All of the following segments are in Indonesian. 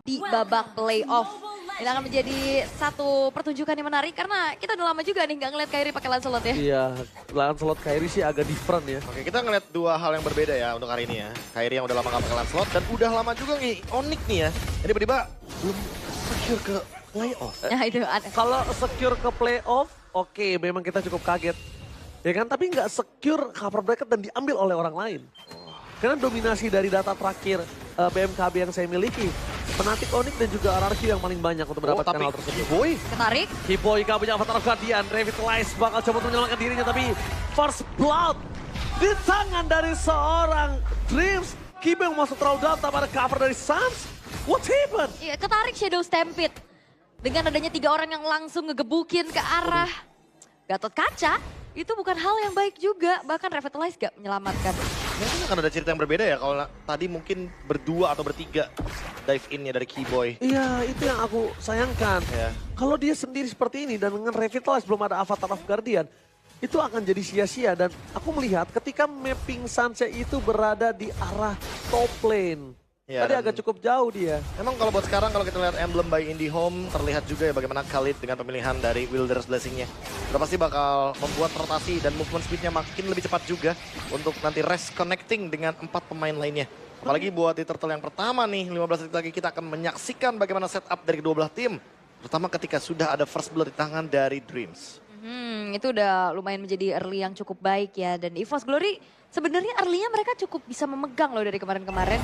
di babak playoff. Ini akan menjadi satu pertunjukan yang menarik karena kita udah lama juga nih nggak ngeliat Kairi pakai Lancelot ya. Iya, Lancelot Kairi sih agak different ya. Oke, kita ngeliat dua hal yang berbeda ya untuk hari ini ya. Kairi yang udah lama gak pakai Lancelot dan udah lama juga nih Onyx nih ya. Jadi tiba-tiba belum secure ke playoff. Nah itu ada. Kalau secure ke playoff, oke, memang kita cukup kaget. Ya kan, tapi nggak secure cover bracket dan diambil oleh orang lain. Karena dominasi dari data terakhir BMKB yang saya miliki, Fnatic, Onyx dan juga RRQ yang paling banyak untuk mendapatkan hal tersebut. Boy, Ketarik. Kiboy gak punya avatar Guardian, Revitalize bakal coba untuk menyelamatkan dirinya, tapi First Blood di tangan dari seorang Dreams. Kiboy yang masuk terlalu dalam pada cover dari Suns. What happened? Iya, ketarik Shadow Stampede. Dengan adanya 3 orang yang langsung ngegebukin ke arah Gatot Kaca, itu bukan hal yang baik juga. Bahkan Revitalize gak menyelamatkan. mungkin akan ada cerita yang berbeda ya kalau tadi mungkin berdua atau bertiga dive in-nya dari Kiboy. Iya, itu yang aku sayangkan. Ya. Kalau dia sendiri seperti ini dan dengan Revitalize belum ada avatar of Guardian, itu akan jadi sia-sia. Dan aku melihat ketika mapping Sunset itu berada di arah top lane. Ya, Tadi dan agak cukup jauh dia. Emang kalau buat sekarang kalau kita lihat emblem by IndiHome terlihat juga ya bagaimana Khalid dengan pemilihan dari Wilder's Blessing-nya. Udah pasti bakal membuat rotasi dan movement speed-nya makin lebih cepat juga untuk nanti rest connecting dengan 4 pemain lainnya. Apalagi buat di Turtle yang pertama nih, 15 detik lagi kita akan menyaksikan bagaimana setup dari kedua belah tim. Terutama ketika sudah ada first blood di tangan dari Dreams. Itu udah lumayan menjadi early yang cukup baik ya. Dan EVOS Glory sebenarnya early-nya mereka cukup bisa memegang loh dari kemarin-kemarin.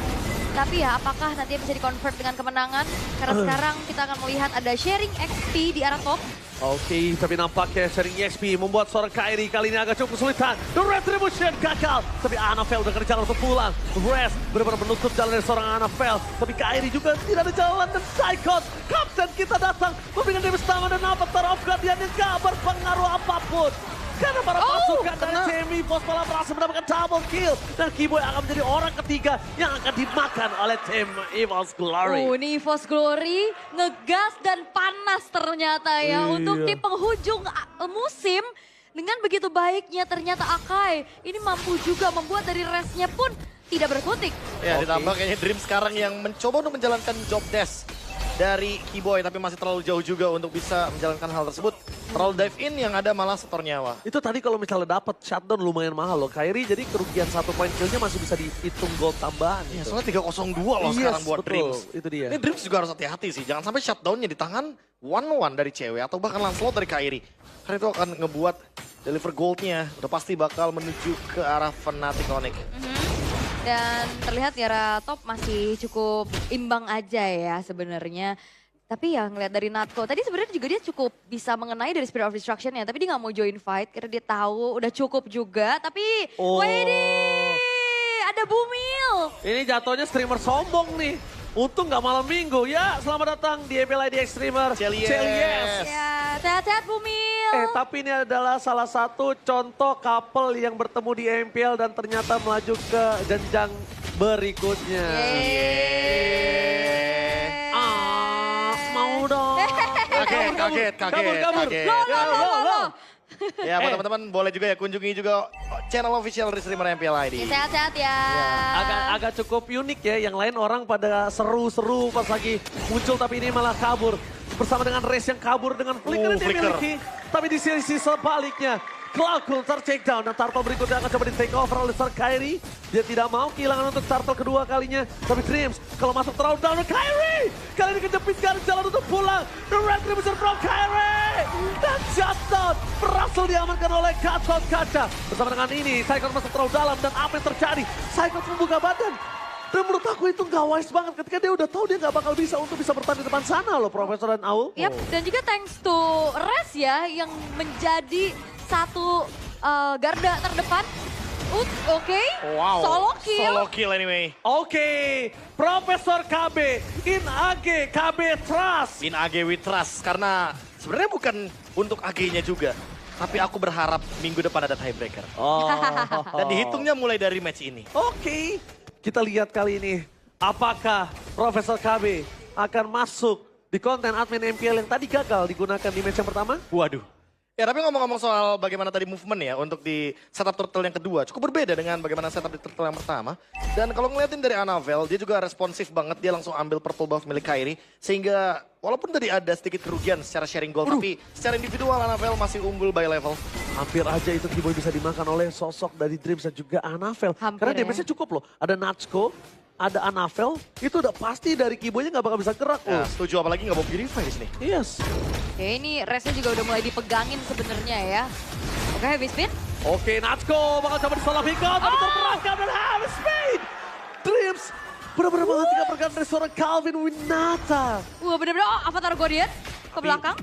Tapi ya apakah nanti bisa di-convert dengan kemenangan? Karena sekarang kita akan melihat ada sharing XP di arah top. Oke, tapi nampaknya sharing EXP membuat seorang Kairi kali ini agak cukup kesulitan. The Retribution gagal, tapi Anafel udah kerja untuk pulang. Rest benar-benar menutup jalan dari seorang Anafel. Tapi Kairi juga tidak ada jalan dan Psychon. Kapten kita datang memberikan damage pertama dan avatar of Guardian yang gak berpengaruh apapun. Karena para pasukan dari tim EVOS malah berhasil mendapatkan double kill. Dan Kiboy akan menjadi orang ketiga yang akan dimakan oleh tim EVOS Glory. Ini EVOS Glory ngegas dan panas ternyata ya. Untuk di penghujung musim. Dengan begitu baiknya ternyata Akai ini mampu juga membuat dari restnya pun tidak berkutik. Ya ditambah kayaknya Dream sekarang yang mencoba untuk menjalankan job desk dari Kiboy tapi masih terlalu jauh juga untuk bisa menjalankan hal tersebut. Terlalu dive in yang ada malah setor nyawa. Itu tadi kalau misalnya dapat shutdown lumayan mahal loh. Kairi jadi kerugian 1 poin killnya masih bisa dihitung gold tambahan. Ya, gitu. soalnya 302 loh sekarang buat betul. Dreams. Itu dia. Ini Dreams juga harus hati-hati sih. Jangan sampai shutdownnya di tangan 1-1 dari cewek atau bahkan Lancelot dari Kairi. Karena itu akan ngebuat deliver goldnya udah pasti bakal menuju ke arah Fnatic Onyx. Dan terlihat di arah top masih cukup imbang aja ya sebenarnya. Tapi ya ngeliat dari Natko, tadi sebenarnya juga dia cukup bisa mengenai dari Spirit of Destruction ya. Tapi dia nggak mau join fight karena dia tahu udah cukup juga. Tapi Widih, ada Bumil. Ini jatuhnya streamer sombong nih. Untung nggak malam minggu ya. Selamat datang di MPL ID Streamer. Celies. Ya, sehat-sehat Bumil. Tapi ini adalah salah satu contoh couple yang bertemu di MPL dan ternyata melaju ke jenjang berikutnya. Mau dong. Kaget. Lo. Ya buat teman-teman boleh juga ya kunjungi juga channel official dari streamer MPL ID. Sehat-sehat ya. Agak cukup unik ya, yang lain orang pada seru-seru pas lagi muncul tapi ini malah kabur. Bersama dengan Race yang kabur dengan flicker yang dimiliki. Tapi di sisi sebaliknya, Cloud ter-takedown dan turtle berikutnya akan coba di-take over oleh Sir Kairi. Dia tidak mau kehilangan untuk turtle kedua kalinya. Tapi Dreams kalau masuk terlalu down Kairi. Kali ini kejepit garis jalan untuk pulang. The Retribution from Kairi. Dan shutdown berhasil diamankan oleh Gatot Kaca. Bersama dengan ini, Psychon masuk terlalu dalam dan apa yang terjadi? Psychon membuka badan. Dan menurut aku itu gak wise banget ketika dia udah tahu dia gak bakal bisa untuk bisa bertahan di depan sana loh Profesor dan Aul. Yap, dan juga thanks to Res ya yang menjadi satu garda terdepan. Oke. Wow. Solo kill. Solo kill anyway. Oke, Profesor KB, in AG, KB Trust. In AG we trust karena sebenarnya bukan untuk AG-nya juga. Tapi aku berharap minggu depan ada tiebreaker. Dan dihitungnya mulai dari match ini. Oke, kita lihat kali ini apakah Profesor KB akan masuk di konten admin MPL yang tadi gagal digunakan di match yang pertama? Waduh. Ya tapi ngomong-ngomong soal bagaimana tadi movement ya untuk di setup turtle yang kedua cukup berbeda dengan bagaimana setup di turtle yang pertama. Dan kalau ngeliatin dari Anavel dia juga responsif banget, dia langsung ambil purple buff milik Kairi. Sehingga walaupun tadi ada sedikit kerugian secara sharing gold tapi secara individual Anavel masih unggul by level. Hampir aja itu Kiboy bisa dimakan oleh sosok dari Dreams dan juga Anavel. Hampir Karena ya. damage-nya cukup loh. Ada Natsuko, ada Anavel, itu udah pasti dari Kiboy-nya nggak bakal bisa gerak Ya, loh. setuju apalagi nggak mau Purify di sini. Yes. Oke, ini resnya juga udah mulai dipegangin sebenarnya ya. Oke, heavy spin. Oke, Natsuko bakal coba disalah pick up, tapi terperangkap dan habis speed. Dreams benar-benar menghentikan pergerakan dari seorang Calvin Winata. Wah, bener-bener Avatar Guardian ke belakang.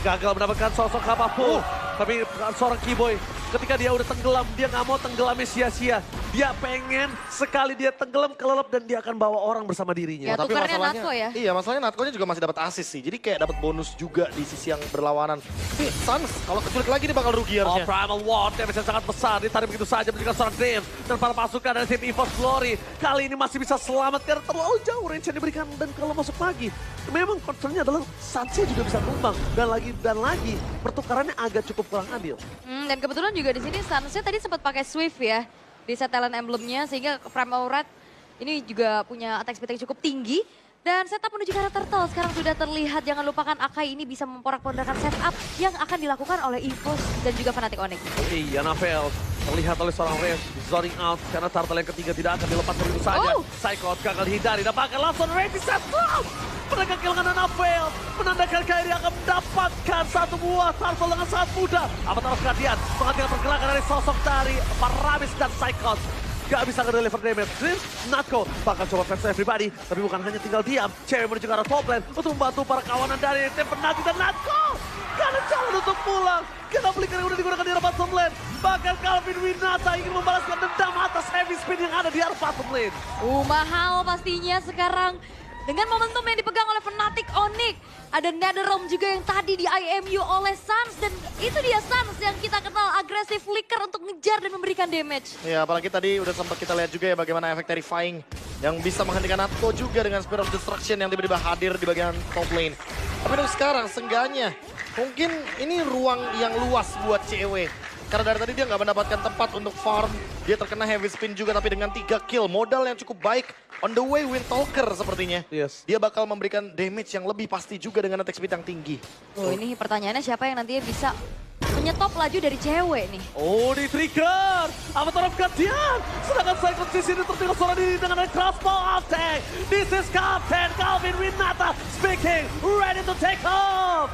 Gagal mendapatkan sosok apapun. Tapi seorang Kiboy ketika dia udah tenggelam, dia nggak mau tenggelamnya sia-sia. Dia pengen sekali dia tenggelam kelelep dan dia akan bawa orang bersama dirinya. Ya, tukarnya Natko ya. Iya, masalahnya Natko-nya juga masih dapat assist sih. Jadi kayak dapat bonus juga di sisi yang berlawanan. Tapi Suns kalau keculik lagi dia bakal rugi Oh, harusnya. Primal Ward, damage yang sangat besar. Ditarik begitu saja menjadikan seorang Dreams. Dan para pasukan dari tim EVOS Glory kali ini masih bisa selamat karena terlalu jauh range yang diberikan. Dan kalau masuk lagi, memang concernnya adalah Suns juga bisa tumbang. Dan lagi pertukarannya agak cukup kurang adil. Dan kebetulan juga di sini Sunsnya tadi sempat pakai Swift ya di set talent emblemnya sehingga Primal Red ini juga punya attack speed yang cukup tinggi. Dan setup menuju ke arah turtle sekarang sudah terlihat. Jangan lupakan Akai ini bisa memporak-pondakan setup yang akan dilakukan oleh EVOS dan juga Fnatic Onyx. Iya, Anavel terlihat oleh seorang Raze zoning out karena turtle yang ketiga tidak akan dilepaskan begitu saja. Oh. Psycho gagal dihindari dan bahkan langsung Raze di set up. Mereka kehilangan Anavel, menandakan Kairi akan mendapatkan satu buah turtle dengan sangat mudah. Apa taruh perhatian, menghentikan pergerakan dari sosok dari Paramis dan Psycho. Gak bisa nge-deliver damage. Dreams, Natko bakal coba fans everybody. Tapi bukan hanya tinggal diam. Cewek menuju ke arah top lane untuk membantu para kawanan dari tim Fnatic dan Natko. Karena jalan untuk pulang. Karena flicker yang udah digunakan di arah bottom lane. Bahkan Calvin Winata ingin membalaskan dendam atas heavy spin yang ada di arah bottom lane. Mahal pastinya sekarang. Dengan momentum yang dipegang oleh Fnatic Onyx. Ada Netherrealm juga yang tadi di IMU oleh Suns. Dan itu dia Suns yang kita kenal agresif flicker untuk ngejar dan memberikan damage. Ya apalagi tadi udah sempat kita lihat juga ya bagaimana efek terrifying yang bisa menghentikan Natko juga dengan Spear of Destruction yang tiba-tiba hadir di bagian top lane. Tapi untuk sekarang seenggaknya mungkin ini ruang yang luas buat CEW. Karena dari tadi dia nggak mendapatkan tempat untuk farm. Dia terkena heavy spin juga tapi dengan 3 kill. Modal yang cukup baik. On the way Windtalker sepertinya. Yes. Dia bakal memberikan damage yang lebih pasti juga dengan attack speed yang tinggi. Oh, ini pertanyaannya siapa yang nantinya bisa menyetop laju dari cewek nih. Oh, di trigger. Avatar of Guardian. Sedangkan Cyclops di sini tertinggal suara diri dengan crossbow attack. This is Captain Calvin Winata speaking. Ready to take off.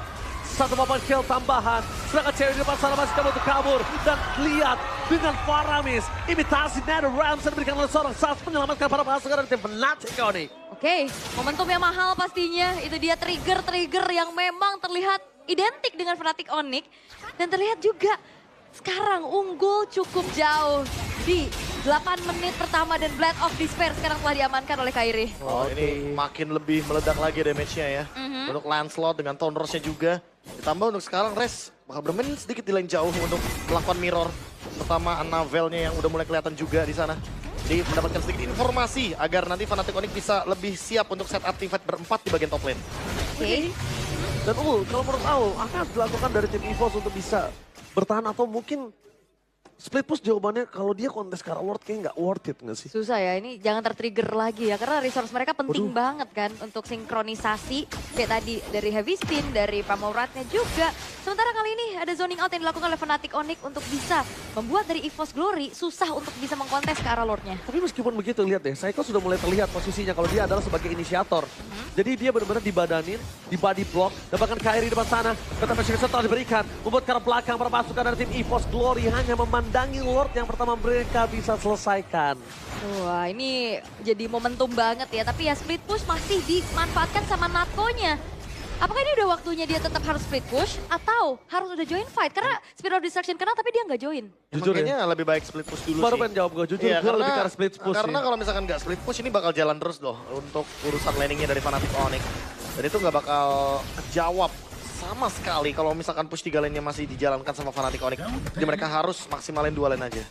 Satu papan kill tambahan. Sedangkan cewek di depan sana masih coba untuk kabur. Dan lihat dengan Paramis. Imitasi Netherrealm yang diberikan oleh seorang Suns menyelamatkan para pasukan dari tim Fnatic Onyx. Oke, momentum yang mahal pastinya. Itu dia trigger-trigger yang memang terlihat identik dengan Fnatic Onyx. Dan terlihat juga sekarang unggul cukup jauh di 8 menit pertama dan Blade of Despair sekarang telah diamankan oleh Kairi. Oh, ini makin lebih meledak lagi damage-nya ya. Untuk Lancelot dengan Thunderous-nya juga. Ditambah untuk sekarang Res bakal bermain sedikit di lane jauh untuk melakukan mirror. Pertama Anavel-nya yang udah mulai kelihatan juga di sana. Jadi mendapatkan sedikit informasi agar nanti Fnatic Onyx bisa lebih siap untuk set up teamfight berempat di bagian top lane. Oke. Dan kalau menurut akan dilakukan dari tim EVOS untuk bisa bertahan atau mungkin split push jawabannya kalau dia kontes ke arah Lord kayaknya nggak worth it nggak sih? Susah ya, ini jangan tertrigger lagi ya. Karena resource mereka penting banget kan untuk sinkronisasi. Kayak tadi dari heavy spin, dari Primal Rat-nya juga. Sementara kali ini ada zoning out yang dilakukan oleh Fnatic Onyx untuk bisa membuat dari EVOS Glory susah untuk bisa mengkontes ke arah Lord-nya. Tapi meskipun begitu lihat deh, Psycho sudah mulai terlihat posisinya kalau dia adalah sebagai inisiator. Jadi dia benar-benar dibadanin, di body block, dan bahkan Kairi di depan sana. Tetapi Shimmy telah diberikan, membuat ke arah belakang para pasukan dari tim EVOS Glory hanya memandangi Lord yang pertama mereka bisa selesaikan. Wah, ini jadi momentum banget ya. Tapi ya split push masih dimanfaatkan sama Natko-nya. Apakah ini udah waktunya dia tetap harus split push atau harus udah join fight? Karena Spirit of Destruction kena tapi dia nggak join. Jujur Kayaknya lebih baik split push dulu Baru sih. pengen jawab gue, jujur Iya, gue lebih ke arah split push karena sih. kalau misalkan nggak split push ini bakal jalan terus loh untuk urusan landingnya dari Fnatic Onyx. Dan itu nggak bakal kejawab sama sekali kalau misalkan push 3 lane-nya masih dijalankan sama Fnatic Onyx. Jadi mereka harus maksimalin 2 lane aja.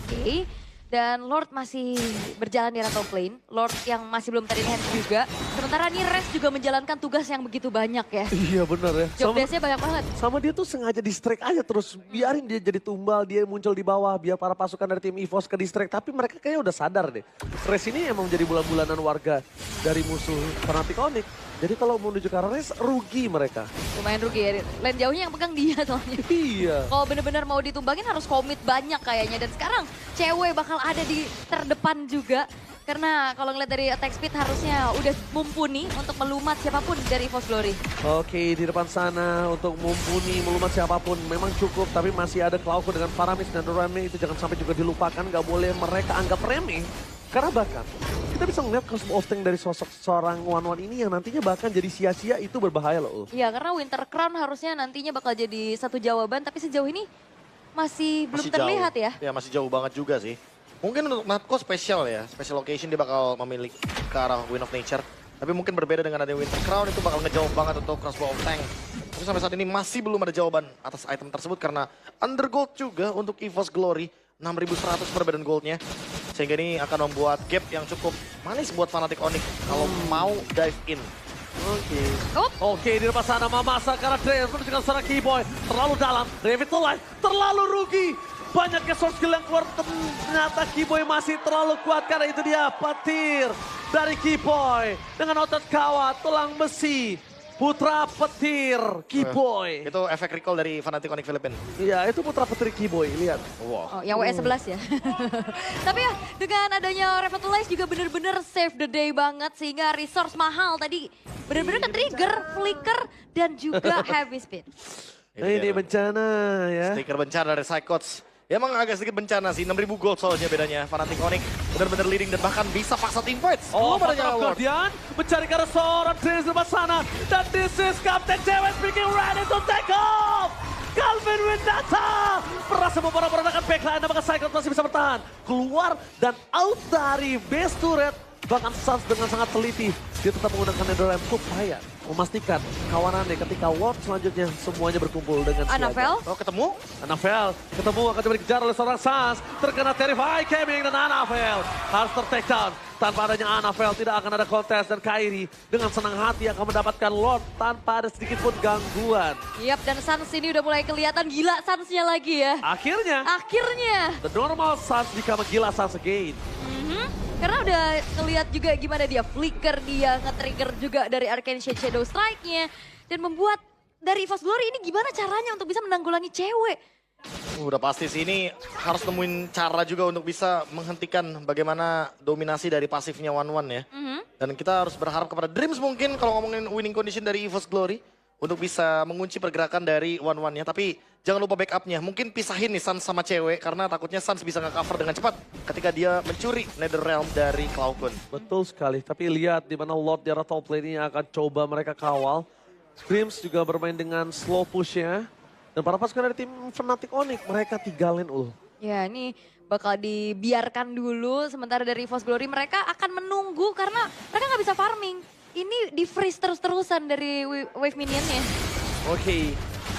Oke. Dan Lord masih berjalan di top lane. Lord yang masih belum terlihat juga. Sementara nih Res juga menjalankan tugas yang begitu banyak ya. Iya benar ya. Job desk-nya banyak banget. Sama dia tuh sengaja distract aja terus. Biarin dia jadi tumbal, dia muncul di bawah. Biar para pasukan dari tim EVOS ke distract. Tapi mereka kayaknya udah sadar deh. Res ini emang jadi bulan-bulanan warga dari musuh Fnatic Onyx. Jadi kalau menuju ke arah Res, rugi mereka. Lumayan rugi ya. Lane jauhnya yang pegang dia soalnya. Iya. Kalau bener-bener mau ditumbangin harus komit banyak kayaknya. Dan sekarang cewek bakal ada di terdepan juga. Karena kalau ngeliat dari attack speed harusnya udah mumpuni untuk melumat siapapun dari EVOS Glory. Oke, di depan sana untuk mumpuni melumat siapapun memang cukup. Tapi masih ada Klauko dengan Faramis dan Dorame. Itu jangan sampai juga dilupakan. Gak boleh mereka anggap remeh. Karena bahkan kita bisa melihat cosmo of tank dari sosok seorang One ini yang nantinya bahkan jadi sia-sia itu berbahaya loh. Iya, karena Winter Crown harusnya nantinya bakal jadi satu jawaban. Tapi sejauh ini masih belum terlihat jauh. ya. Ya masih jauh banget juga sih. Mungkin untuk Natko spesial ya, special location dia bakal memilih ke arah Wind of Nature. Tapi mungkin berbeda dengan ada Winter Crown itu bakal ngejawab banget untuk Crossbow of Tank. Tapi sampai saat ini masih belum ada jawaban atas item tersebut karena undergold juga untuk EVOS Glory. 6.100 perbedaan goldnya. Sehingga ini akan membuat gap yang cukup manis buat Fnatic Onyx kalau mau dive in. Oke, di depan sana Mamasa karena Dreyer menunjukkan seorang Keyboy. Terlalu dalam, Revitalize terlalu rugi. Banyaknya source skill yang keluar, ternyata Keyboy masih terlalu kuat karena itu dia petir dari Keyboy. Dengan otot kawat, tulang besi, putra petir Keyboy. Itu efek recall dari Fnatic Onyx Philippines. Iya, itu putra petir Keyboy, lihat. Wow. Oh, yang WS11 ya. Tapi ya dengan adanya Revitalize juga bener-bener save the day banget. Sehingga resource mahal tadi bener-bener ke-trigger, flicker, dan juga heavy speed. Ini bencana ya. Stiker bencana dari Psychots. Ya emang agak sedikit bencana sih, 6.000 gold soalnya bedanya. Fnatic Onyx benar-benar leading dan bahkan bisa paksa team fights. Oh, Guardian mencari ke arah seorang Dreyer di depan sana. Dan this is Captain JW speaking ready to take off. Calvin Windata berhasil memperadakan backline, apakah Cyclops masih bisa bertahan? Keluar dan out dari base turret. Bahkan Suns dengan sangat teliti, dia tetap menggunakan Netherrealm supaya memastikan kawanannya ketika Ward selanjutnya semuanya berkumpul dengan Anavel. Oh ketemu? Anavel ketemu akan coba dikejar oleh seorang Suns. Terkena Terrify Gaming dan Anavel harus ter-take down. Tanpa adanya Anavel tidak akan ada kontes dan Kairi dengan senang hati akan mendapatkan Lord tanpa ada sedikit pun gangguan. Yap, dan Suns ini udah mulai kelihatan gila Suns-nya lagi ya. Akhirnya, Akhirnya. the normal Suns become a gila Suns again. Karena udah ngeliat juga gimana dia flicker, dia nge-trigger juga dari Arcane Shade Shadow Strike-nya. Dan membuat dari EVOS Glory ini gimana caranya untuk bisa menanggulangi cewek. Udah pasti sih ini harus nemuin cara juga untuk bisa menghentikan bagaimana dominasi dari pasifnya One ya. Dan kita harus berharap kepada Dreams mungkin kalau ngomongin winning condition dari EVOS Glory. Untuk bisa mengunci pergerakan dari One-nya. Tapi jangan lupa backupnya. Mungkin pisahin nih Suns sama cewek karena takutnya Suns bisa nge-cover dengan cepat ketika dia mencuri Netherrealm dari Cloud. Betul sekali, tapi lihat di mana Lord di arah top lane ini akan coba mereka kawal. Dreams juga bermain dengan slow push-nya. Dan para pasukan dari tim Fnatic Onyx, mereka 3 lane Ya ini bakal dibiarkan dulu, sementara dari EVOS Glory mereka akan menunggu karena mereka nggak bisa farming. Ini di freeze terus-terusan dari wave minionnya. Oke,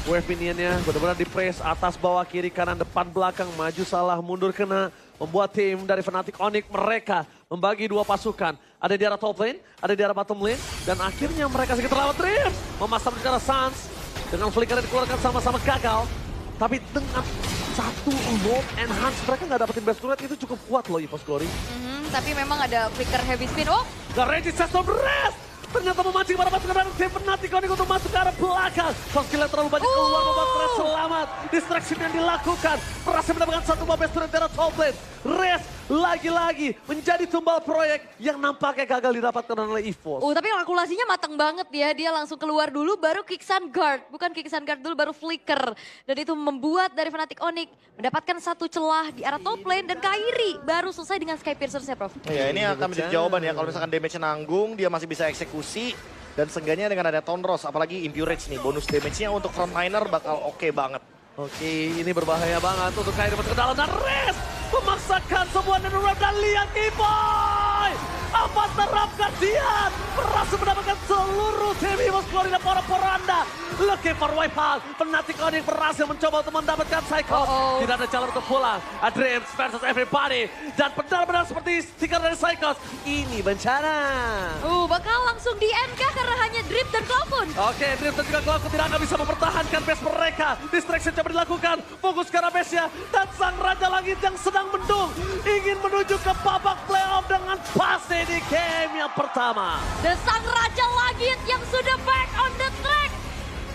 wave minionnya benar-benar di press atas, bawah, kiri, kanan, depan, belakang, maju, salah, mundur, kena. Membuat tim dari Fnatic Onyx mereka membagi 2 pasukan. Ada di arah top lane, ada di arah bottom lane. Dan akhirnya mereka sedikit terlambat. Dreams memasang ke arah Suns. Dengan flicker yang dikeluarkan sama-sama gagal. Tapi dengan satu load enhance, mereka nggak dapetin best turret, itu cukup kuat loh EVOS Glory. Tapi memang ada flicker heavy spin. Oh, The Regis Session Rest ternyata memancing para pasukan dari tim Fnatic Onyx untuk masuk ke arah belakang. Soft skill terlalu banyak keluar, membuat Rest selamat. Distraction yang dilakukan, berhasil mendapatkan satu buah best turret dari top lane. Rest lagi-lagi menjadi tumbal proyek yang nampaknya gagal didapatkan oleh EVOS. tapi kalkulasinya matang banget ya. Dia langsung keluar dulu baru Kixan Guard. Bukan Kixan Guard dulu baru flicker. Dan itu membuat dari Fnatic Onyx mendapatkan satu celah di arah top lane. Dan Kairi baru selesai dengan Sky Piercer-nya, Prof. Ya ini akan menjadi jawaban ya kalau misalkan damage-nya nanggung, dia masih bisa eksekusi. Dan seenggaknya dengan ada Tonros, apalagi Impure Rage nih, bonus damage-nya untuk frontliner bakal oke banget. Oke, ini berbahaya banget untuk Kairi masuk ke dalam dan Rest memaksakan sebuah Netherrealm dan lihat Keyboy. Apa terapkan dia? Berhasil mendapatkan seluruh tim EVOS Glory dan para poranda. Looking for wipeout. Fnatic Onyx berhasil mencoba untuk mendapatkan Cyclops. Tidak ada jalan untuk pulang. Dreams versus everybody. Dan benar-benar seperti stiker dari Cyclops. Ini bencana. Bakal langsung di end kah karena hanya Drip dan Cloudfun? Oke, Dream dan juga Cloudfun tidak akan bisa mempertahankan base mereka. Distraction coba dilakukan. Fokus ke arah base-nya. Dan sang Raja Langit yang sedang mendung. Ingin menuju ke babak playoff dengan pasti di game yang pertama. Dan sang Raja Langit yang sudah back on the track.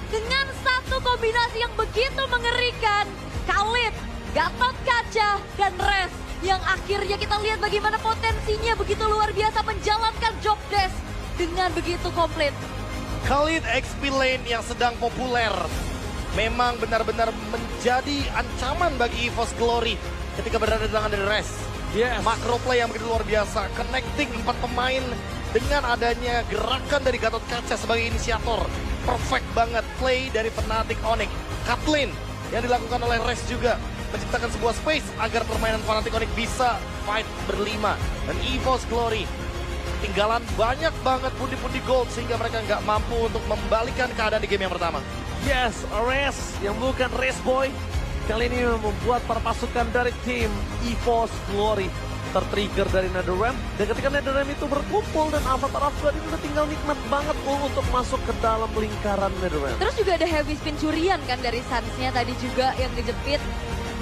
Dengan satu kombinasi yang begitu mengerikan. Khalid, Gatot-Kaca, dan Res. Yang akhirnya kita lihat bagaimana potensinya begitu luar biasa menjalankan job desk. Dengan begitu komplit. Khalid XP Lane yang sedang populer memang benar-benar menjadi ancaman bagi EVOS Glory ketika berada di tangan dari Res. Yes. Macro play yang begitu luar biasa, connecting 4 pemain dengan adanya gerakan dari Gatot-Kaca sebagai inisiator. Perfect banget play dari Fnatic Onyx. Kathleen yang dilakukan oleh Res juga menciptakan sebuah space agar permainan Fnatic Onyx bisa fight berlima. Dan EVOS Glory tinggalan banyak banget pundi-pundi gold sehingga mereka nggak mampu untuk membalikan keadaan di game yang pertama. Yes, Res yang bukan Race Boy. Kali ini membuat para pasukan dari tim EVOS Glory tertrigger dari NetherRealm. Dan ketika NetherRealm itu berkumpul dan Avatar of God ini udah tinggal nikmat banget untuk masuk ke dalam lingkaran NetherRealm. Terus juga ada heavy spin curian kan dari Suns-nya tadi juga yang ngejepit.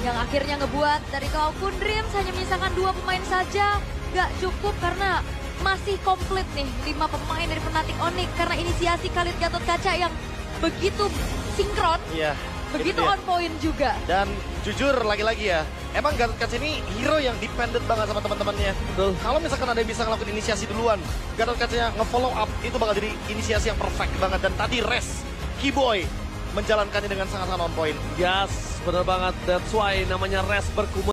Yang akhirnya ngebuat dari Cloudfun Dreams hanya menyisakan 2 pemain saja. Gak cukup karena masih komplit nih 5 pemain dari Fnatic Onyx. Karena inisiasi Khalid Gatot-Kaca yang begitu sinkron. Iya. Begitu itu dia. on point juga. Dan jujur lagi-lagi ya, emang Gatot-Kaca ini hero yang dependent banget sama teman-temannya. Betul. Kalau misalkan ada yang bisa ngelakuin inisiasi duluan, Gatot-Kacanya nge-follow up, itu bakal jadi inisiasi yang perfect banget. Dan tadi Res, Keyboy, menjalankannya dengan sangat-sangat on point. Yes, benar banget. That's why namanya Res berkumpul.